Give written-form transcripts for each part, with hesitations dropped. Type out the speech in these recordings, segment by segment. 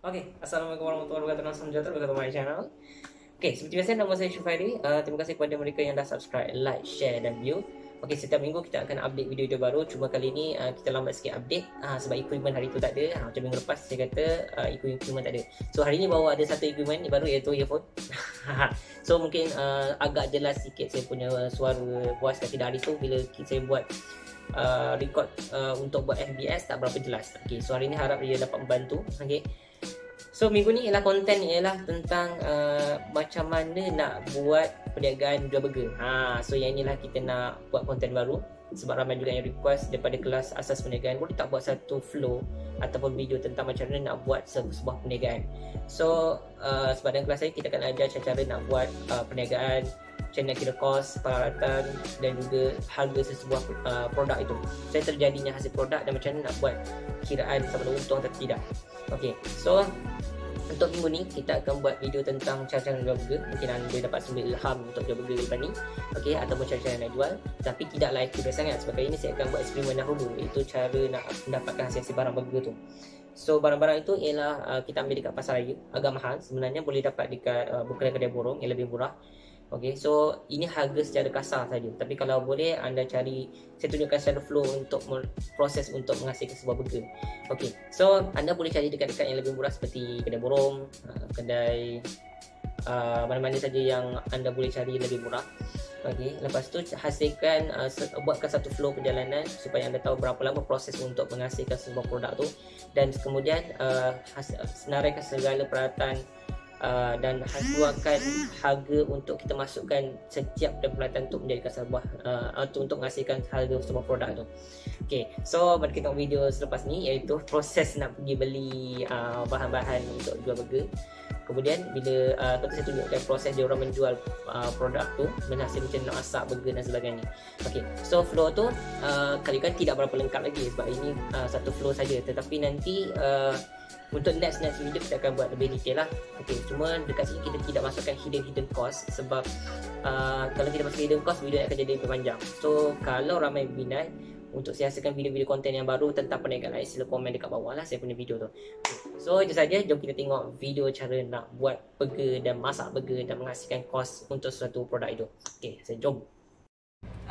Oke, Assalamualaikum warahmatullahi wabarakatuh. Salam sejahtera berkat my channel. Oke, seperti biasa nama saya Syufairi. Terima kasih kepada mereka yang dah subscribe, like, share dan view. Oke, setiap minggu kita akan update video-video baru. Cuma kali ni kita lambat sikit update sebab equipment hari tu tak ada. Macam minggu lepas saya kata equipment tak ada. So hari ni bawa ada satu equipment baru iaitu earphone. So mungkin agak jelas sikit saya punya suara voice. Tidak hari tu bila saya buat record untuk buat FBS tak berapa jelas. Okay, so hari ni harap dia dapat membantu. Okay. So minggu ni ialah konten ialah tentang macam mana nak buat perniagaan jual burger. So yang inilah kita nak buat konten baru sebab ramai juga yang request daripada kelas asas perniagaan, boleh tak buat satu flow ataupun video tentang macam mana nak buat sebuah perniagaan. So sebab dalam kelas saya kita akan ajar cara nak buat perniagaan, macam nak kira kos, peralatan dan juga harga sesebuah produk itu. Saya terjadinya hasil produk dan macam mana nak buat kiraan sama ada untung atau tidak. Okay, so untuk minggu ni kita akan buat video tentang cara-cara jual burger. Mungkin anda dapat sumber ilham untuk jual burger lepas ni, okay, ataupun cara-cara nak jual. Tapi tidaklah accurate sangat sebab kali ni saya akan buat eksperimen dahulu, iaitu cara nak mendapatkan hasil barang burger tu. So barang-barang itu ialah kita ambil dekat pasar raya, agak mahal sebenarnya, boleh dapat dekat kedai-kedai borong yang lebih murah. Okay, so ini harga secara kasar saja. Tapi kalau boleh anda cari, saya tunjukkan secara flow untuk proses untuk menghasilkan sebuah burger. Okay, so anda boleh cari dekat-dekat yang lebih murah seperti kedai borong, kedai mana-mana saja yang anda boleh cari lebih murah. Okay, lepas tu hasilkan, buatkan satu flow perjalanan supaya anda tahu berapa lama proses untuk menghasilkan sebuah produk tu. Dan kemudian senaraikan segala peralatan dan keluarkan harga untuk kita masukkan setiap peralatan untuk menjadikan sebuah untuk menghasilkan harga sebuah produk tu. Okay, so mari kita tengok video selepas ni, iaitu proses nak pergi beli bahan-bahan untuk jual burger. Kemudian bila saya tunjukkan proses dia orang menjual produk tu, menghasilkan macam nak masak burger dan sebagainya. Okay, so flow tu kali-kali tidak berapa lengkap lagi sebab ini satu flow saja. Tetapi nanti untuk next video kita akan buat lebih detail lah. Okay, cuma dekat sini kita tidak masukkan hidden cost sebab kalau kita masuk hidden cost, video akan jadi lebih panjang. So kalau ramai minat untuk saya hasilkan video-video konten yang baru tentang perniagaan lain, sila komen dekat bawah lah saya punya video tu. So itu saja, jom kita tengok video cara nak buat burger dan masak burger dan menghasilkan kos untuk suatu produk itu. Okay, jom.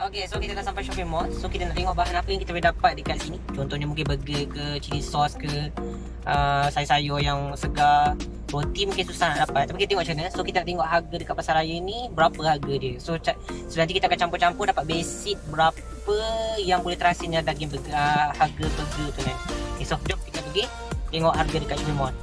Okay, so kita dah sampai shopping mall. So kita nak tengok bahan apa yang kita boleh dapat dekat sini. Contohnya mungkin burger ke, chili sauce ke, sayur-sayur yang segar. Roti mungkin susah nak dapat, tapi kita tengok macam mana. So kita nak tengok harga dekat pasar raya ni, berapa harga dia. So nanti kita akan campur-campur dapat basic berapa yang boleh terhasilnya daging burger, harga burger tu nanti. Okay, so jom kita pergi tengok harga dekat shopping mall.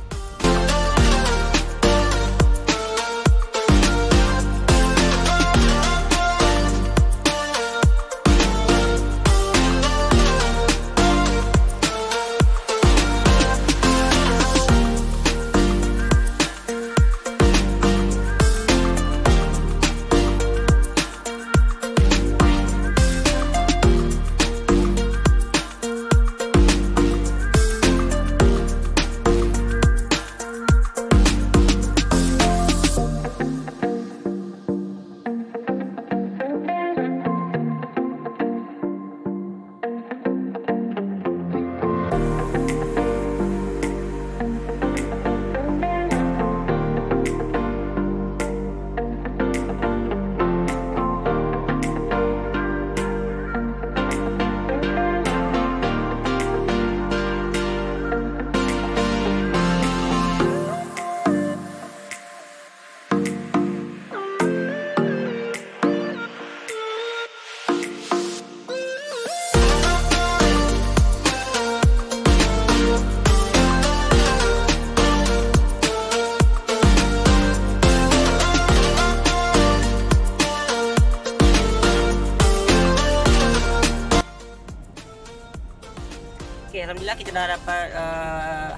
Okay, alhamdulillah kita dah dapat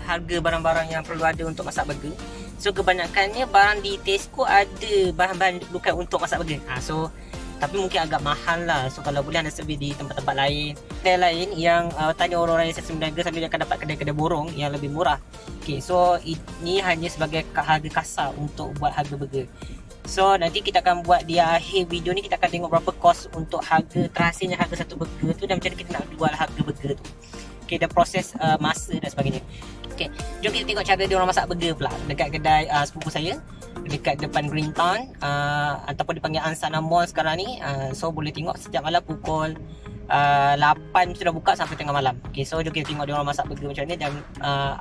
harga barang-barang yang perlu ada untuk masak burger. So kebanyakannya barang di Tesco ada bahan-bahan yang diperlukan untuk masak burger. So tapi mungkin agak mahal lah. So kalau boleh anda sebi di tempat-tempat lain, kedai lain yang tanya orang-orang yang saya berniaga sambil akan dapat kedai-kedai borong yang lebih murah. Okay, so ini hanya sebagai harga kasar untuk buat harga burger. So nanti kita akan buat di akhir video ni, kita akan tengok berapa kos untuk harga terhasilnya harga satu burger tu dan macam mana kita nak jual harga burger tu. Okay, dan proses masa dan sebagainya. Okay, jom kita tengok cara dia orang masak burger pula dekat kedai sepupu saya dekat depan Green Town, ataupun dipanggil Ansana Mall sekarang ni. So boleh tengok setiap malam pukul 8 sudah buka sampai tengah malam. Okay, so jom kita tengok dia orang masak burger macam ni, dan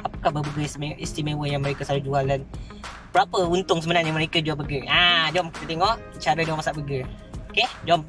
apakah burger istimewa yang mereka selalu jual, dan berapa untung sebenarnya mereka jual burger. Jom kita tengok cara dia orang masak burger. Okay, jom.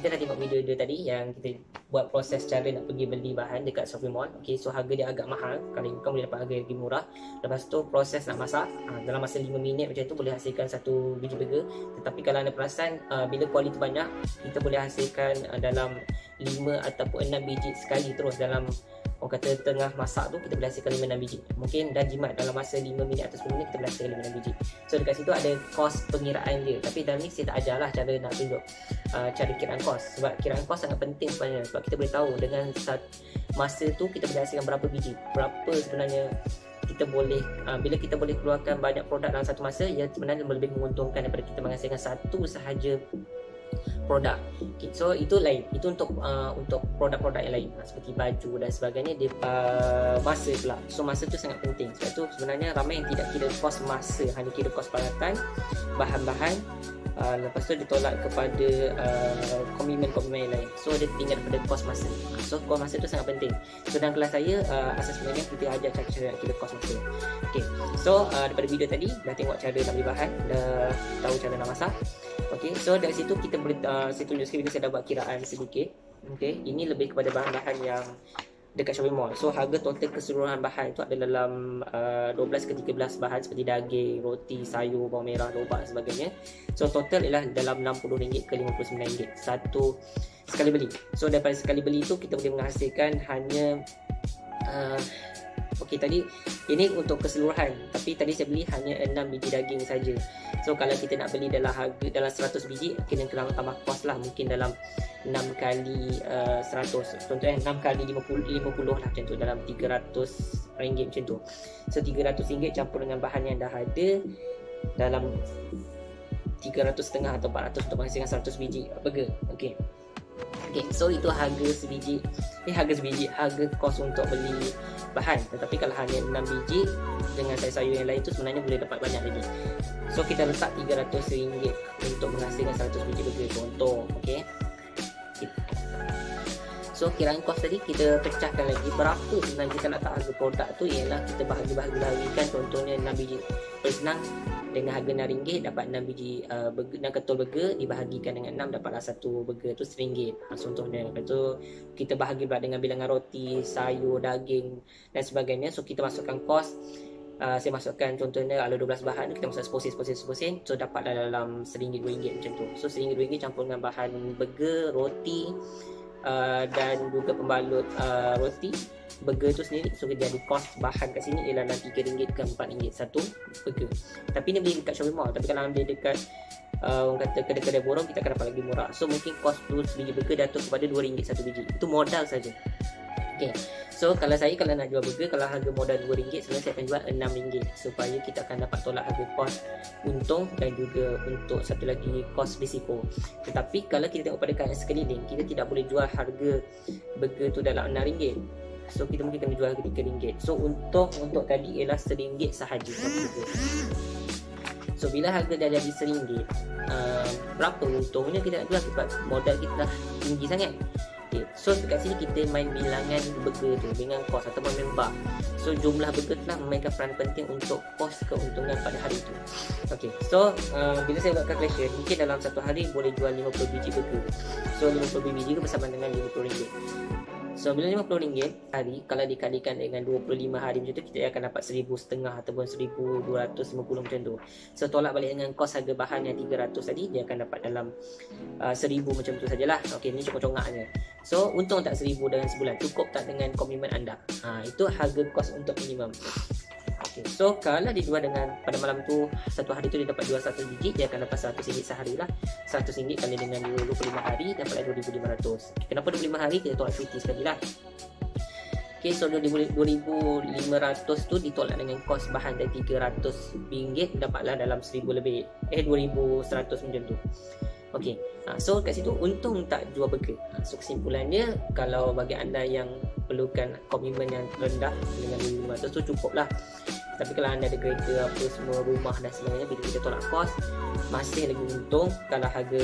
kita dah tengok video dia tadi yang kita buat proses cara nak pergi beli bahan dekat Shopee Mall. Okay, so harga dia agak mahal. Kalau bukan boleh dapat harga yang lebih murah. Lepas tu proses nak masak dalam masa 5 minit macam tu boleh hasilkan satu biji burger. Tetapi kalau anda perasan bila kualiti banyak, kita boleh hasilkan dalam 5 ataupun 6 biji sekali terus dalam orang kata tengah masak tu, kita boleh hasilkan 5-6 biji. Mungkin dah jimat dalam masa 5 minit atau 10 minit kita boleh hasilkan 5-6 biji. So dekat situ ada kos pengiraan dia. Tapi dalam ni saya tak ajar lah cara nak tunjuk cara kiraan kos. Sebab kiraan kos sangat penting sebenarnya. Sebab kita boleh tahu dengan masa tu kita boleh hasilkan berapa biji, berapa sebenarnya kita boleh bila kita boleh keluarkan banyak produk dalam satu masa, ia sebenarnya lebih menguntungkan daripada kita menghasilkan satu sahaja produk. Okay, so itu lain. Itu untuk produk-produk yang lain seperti baju dan sebagainya. Dia masa pula. So masa tu sangat penting. Sebab tu sebenarnya ramai yang tidak kira kos masa, hanya kira kos peralatan, bahan-bahan. Lepas tu ditolak kepada komitmen-komitmen yang lain. So dia tinggal daripada kos masa. So kos masa tu sangat penting. So dalam kelas saya asas sebenarnya kita ajar cara kira kos masa. Okay. So daripada video tadi dah tengok cara nak beli bahan, dah tahu cara nak masak. Okay. So dari situ kita boleh saya tunjuk sikit, saya dah buat kiraan sedikit. Okay. Ini lebih kepada bahan-bahan yang dekat shopping mall. So harga total keseluruhan bahan itu ada dalam 12 ke 13 bahan seperti daging, roti, sayur, bawang merah, lobak dan sebagainya. So total ialah dalam RM60 ke RM59 satu sekali beli. So daripada sekali beli itu kita boleh menghasilkan hanya okey, tadi ini untuk keseluruhan, tapi tadi saya beli hanya 6 biji daging saja. So kalau kita nak beli dalam 100 biji, kena tambah kos lah, mungkin dalam 6 kali 100, contohnya 6 kali 50 lah macam tu, dalam RM300 macam tu. So RM300 campur dengan bahan yang dah ada dalam 300.5 atau 400 untuk menghasilkan 100 biji burger. Okey. Okay, so itu harga harga kos untuk beli bahan. Tetapi kalau hanya 6 biji dengan sayur-sayur yang lain tu sebenarnya boleh dapat banyak lagi. So kita letak RM300 untuk menghasilkan 100 biji burger contoh. Okay. So kiraan kos tadi kita pecahkan lagi berapa sebenarnya kita letak harga produk tu, ialah kita bahagi-bahagikan. Contohnya 6 biji paling senang, dengan harga RM6 dapat 6 biji burger, 6 ketul burger dibahagikan dengan 6 dapatlah satu burger tu RM1. Contohnya. Lepas tu kita bahagi pula dengan bilangan roti, sayur, daging dan sebagainya. So kita masukkan kos, saya masukkan contohnya ada 12 bahan, kita masuk seposen, so dapatlah dalam RM1-2 macam tu. So RM1-2 campur dengan bahan burger, roti dan juga pembalut roti burger tu sendiri. So jadi kos bahan kat sini ialah RM3 ke RM4 satu burger. Tapi ni beli dekat shopping mall. Tapi kalau ambil dekat orang kata kedai-kedai borong, kita akan dapat lagi murah. So mungkin kos tu sebiji burger jatuh kepada RM2 satu biji. Itu modal saja. Okay. So kalau nak jual burger, kalau harga modal RM2, sebenarnya saya akan jual RM6 supaya kita akan dapat tolak harga kos untung dan juga untuk satu lagi kos risiko. Tetapi kalau kita tengok pada keadaan sekeliling, kita tidak boleh jual harga burger tu dalam RM6. So kita mungkin kena jual harga RM3. So untuk tadi ialah RM1 sahaja satu burger. So bila harga dah jadi RM1, berapa untungnya kita nak jual sebab modal kita dah tinggi sangat. Okay. So dekat sini kita main bilangan burger tu dengan kos ataupun member. So jumlah burger telah memainkan peranan penting untuk kos keuntungan pada hari itu. Okay. So bila saya buat calculation, mungkin dalam satu hari boleh jual 50 biji burger. So 50 biji bersama dengan RM50. So bila RM50 hari, kalau dikalikan dengan 25 hari macam tu, kita akan dapat RM1,500 ataupun RM1,250 macam tu. So tolak balik dengan kos harga bahan yang RM300 tadi, dia akan dapat dalam RM1,000 macam tu sajalah. Okey, ni congak-congaknya. So untung tak RM1,000 dalam sebulan? Cukup tak dengan komitmen anda? Itu harga kos untuk minimum. Okay. So kalau dijual dengan pada malam tu, satu hari tu dia dapat jual 100 biji, dia akan dapat RM100 sehari lah. RM100 kali dengan 25 hari dapatlah RM2,500. Kenapa 25 hari? Kita tolak cuti sekali lah. Okay, so RM2,500 tu ditolak dengan kos bahan dari RM300, dapatlah dalam RM1,000 lebih, RM2,100 macam tu. Okey, so kat situ untung tak jual burger. So kesimpulannya, kalau bagi anda yang perlukan komitmen yang rendah dengan RM2,500 tu cukup lah. Tapi kalau anda ada kereta apa semua, rumah dan sebagainya, bila kita tolak kos, masih lagi untung kalau harga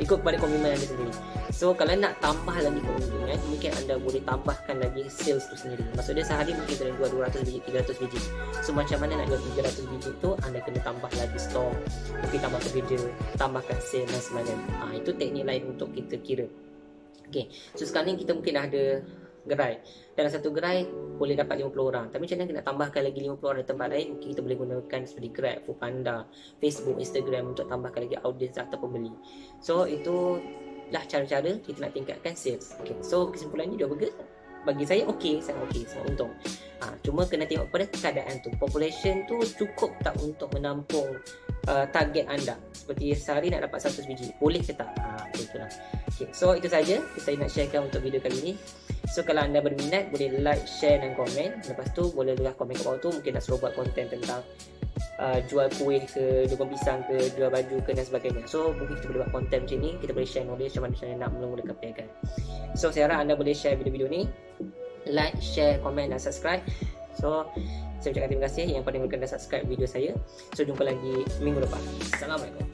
ikut kepada komitmen anda sendiri. So kalau nak tambah lagi keuntungan, mungkin anda boleh tambahkan lagi sales tu sendiri. Maksudnya sehari mungkin kena jual 200 biji, 300 biji. So macam mana nak jual 300 biji tu, anda kena tambah lagi stok, mungkin tambah pekerja, tambahkan sales dan sebagainya. Itu teknik lain untuk kita kira. Okay, so sekarang ni kita mungkin dah ada gerai. Dalam satu gerai boleh dapat 50 orang. Tapi macam mana kita nak tambahkan lagi 50 orang di tempat lain? Mungkin kita boleh gunakan seperti Grab, Foodpanda, Facebook, Instagram untuk tambahkan lagi audiens atau pembeli. So itulah cara-cara kita nak tingkatkan sales. Okay. So kesimpulannya jual burger bagi saya okey, sangat okey, sangat untung. Cuma kena tengok pada keadaan tu. Population tu cukup tak untuk menampung target anda? Seperti sehari nak dapat 100 biji, boleh ke tak? Itulah. Okay. So itu saja saya nak sharekan untuk video kali ini. So kalau anda berminat, boleh like, share dan komen. Lepas tu boleh juga komen kat bawah tu, mungkin nak suruh buat konten tentang jual kuih ke, jual pisang ke, jual baju ke dan sebagainya. So mungkin kita boleh buat konten macam ni, kita boleh share knowledge macam mana cara nak mula-mulakan perniagaan. So saya harap anda boleh share video-video ni, like, share, komen dan subscribe. So saya ucapkan terima kasih yang pada mulakan dan subscribe video saya. So jumpa lagi minggu depan. Assalamualaikum.